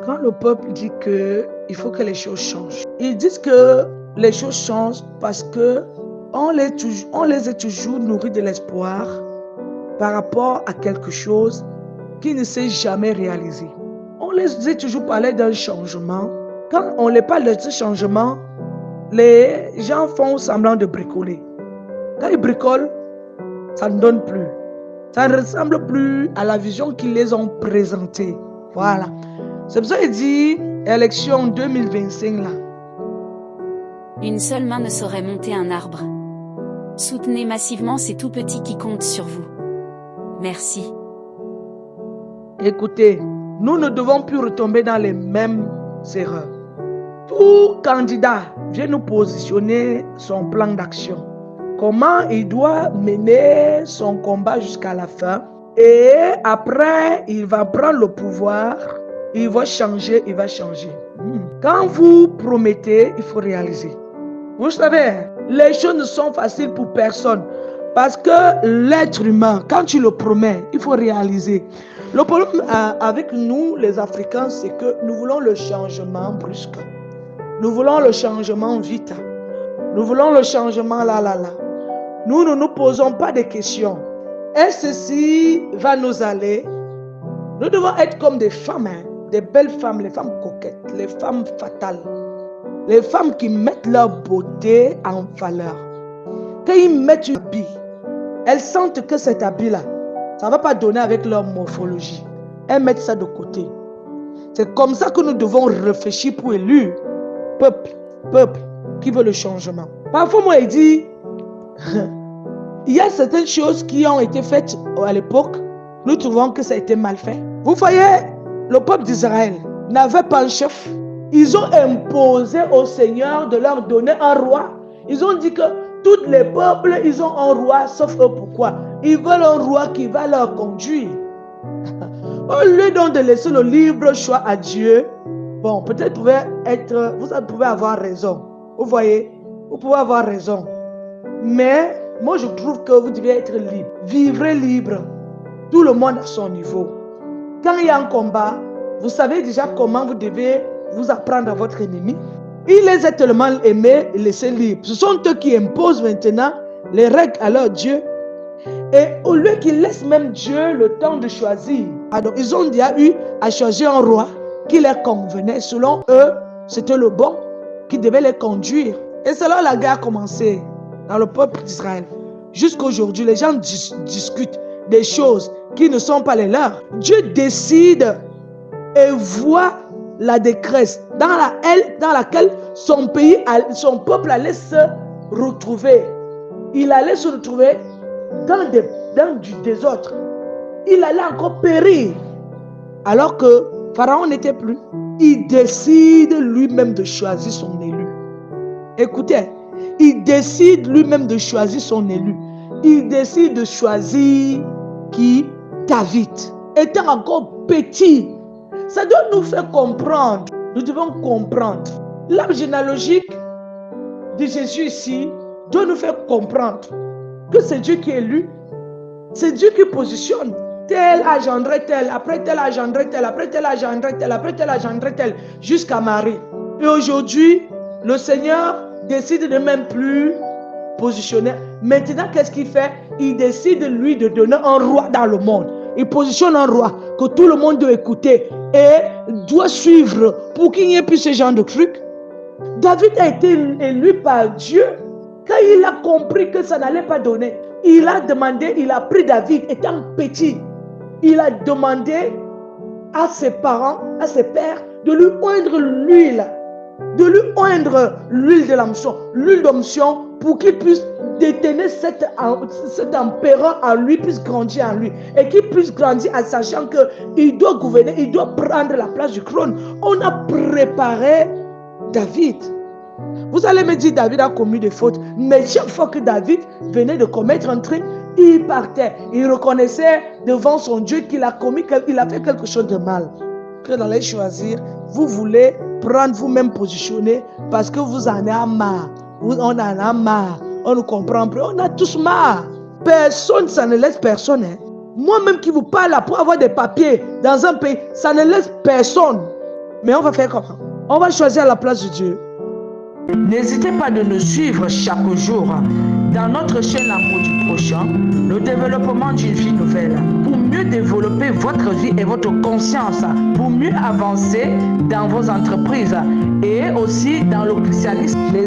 Quand le peuple dit qu'il faut que les choses changent, ils disent que les choses changent parce que on les a toujours nourris de l'espoir par rapport à quelque chose qui ne s'est jamais réalisé. On les a toujours parlé d'un changement. Quand on les parle de ce changement, les gens font semblant de bricoler. Quand ils bricolent, ça ne donne plus. Ça ne ressemble plus à la vision qu'ils les ont présentée. Voilà. C'est pour ça qu'il dit, élection 2025 là. Une seule main ne saurait monter un arbre. Soutenez massivement ces tout petits qui comptent sur vous. Merci. Écoutez, nous ne devons plus retomber dans les mêmes erreurs. Tout candidat vient nous positionner son plan d'action. Comment il doit mener son combat jusqu'à la fin. Et après, il va prendre le pouvoir. Il va changer, il va changer. Quand vous promettez, il faut réaliser. Vous savez, les choses ne sont faciles pour personne. Parce que l'être humain, quand tu le promets, il faut réaliser. Le problème avec nous, les Africains, c'est que nous voulons le changement brusque. Nous voulons le changement vite. Nous voulons le changement là. Nous ne nous posons pas de questions. Et ceci va nous aller. Nous devons être comme des femmes, des belles femmes, les femmes coquettes, les femmes fatales. Les femmes qui mettent leur beauté en valeur. Quand ils mettent une habit, elles sentent que cet habit-là, ça ne va pas donner avec leur morphologie. Elles mettent ça de côté. C'est comme ça que nous devons réfléchir pour élire peuple qui veut le changement. Parfois, moi, il dit, il y a certaines choses qui ont été faites à l'époque, nous trouvons que ça a été mal fait. Vous voyez, le peuple d'Israël n'avait pas un chef. Ils ont imposé au Seigneur de leur donner un roi. Ils ont dit que tous les peuples, ils ont un roi, sauf eux. Pourquoi? Ils veulent un roi qui va leur conduire. Au lieu donc de laisser le libre choix à Dieu, bon, peut-être vous pouvez avoir raison. Vous voyez, vous pouvez avoir raison. Mais moi, je trouve que vous devez être libre. Vivre libre. Tout le monde à son niveau. Quand il y a un combat, vous savez déjà comment vous devez vous apprendre à votre ennemi. Il les a tellement aimés et laissés libres. Ce sont eux qui imposent maintenant les règles à leur Dieu. Et au lieu qu'ils laissent même Dieu le temps de choisir, alors ils ont déjà eu à choisir un roi qui leur convenait. Selon eux, c'était le bon qui devait les conduire. Et c'est là la guerre a commencé dans le peuple d'Israël. Jusqu'à aujourd'hui, les gens discutent des choses qui ne sont pas les leurs. Dieu décide et voit la détresse dans laquelle son peuple allait se retrouver. Il allait se retrouver dans du désordre. Il allait encore périr. Alors que Pharaon n'était plus. Il décide lui-même de choisir son élu. Écoutez, il décide lui-même de choisir son élu. Il décide de choisir qui? David. Étant encore petit. Ça doit nous faire comprendre. Nous devons comprendre. L'arbre généalogique de Jésus ici doit nous faire comprendre que c'est Dieu qui élu. C'est Dieu qui positionne. Tel a engendré tel, après tel a engendré tel, après tel a engendré tel, après tel a engendré tel, jusqu'à Marie. Et aujourd'hui, le Seigneur décide de même plus positionner. Maintenant, qu'est-ce qu'il fait? Il décide, lui, de donner un roi dans le monde. Il positionne un roi que tout le monde doit écouter et doit suivre pour qu'il n'y ait plus ce genre de trucs. David a été élu par Dieu. Quand il a compris que ça n'allait pas donner, il a demandé, il a pris David étant petit. Il a demandé à ses parents, à ses pères, de lui oindre l'huile. De lui oindre l'huile de l'onction. L'huile d'onction pour qu'il puisse détenir cet empereur en lui, puisse grandir en lui. Et qu'il puisse grandir en sachant qu'il doit gouverner, il doit prendre la place du trône. On a préparé David. Vous allez me dire, David a commis des fautes. Mais chaque fois que David venait de commettre un truc, il partait. Il reconnaissait devant son Dieu qu'il a fait quelque chose de mal. Que vous allez choisir, vous voulez prendre vous-même positionner parce que vous en avez marre. On en a marre. On ne comprend plus. On a tous marre. Personne, ça ne laisse personne. Moi-même qui vous parle là pour avoir des papiers dans un pays, ça ne laisse personne. Mais on va faire comment? On va choisir la place de Dieu. N'hésitez pas de nous suivre chaque jour dans notre chaîne L'amour du prochain, le développement d'une vie nouvelle, pour mieux développer votre vie et votre conscience, pour mieux avancer dans vos entreprises et aussi dans le christianisme.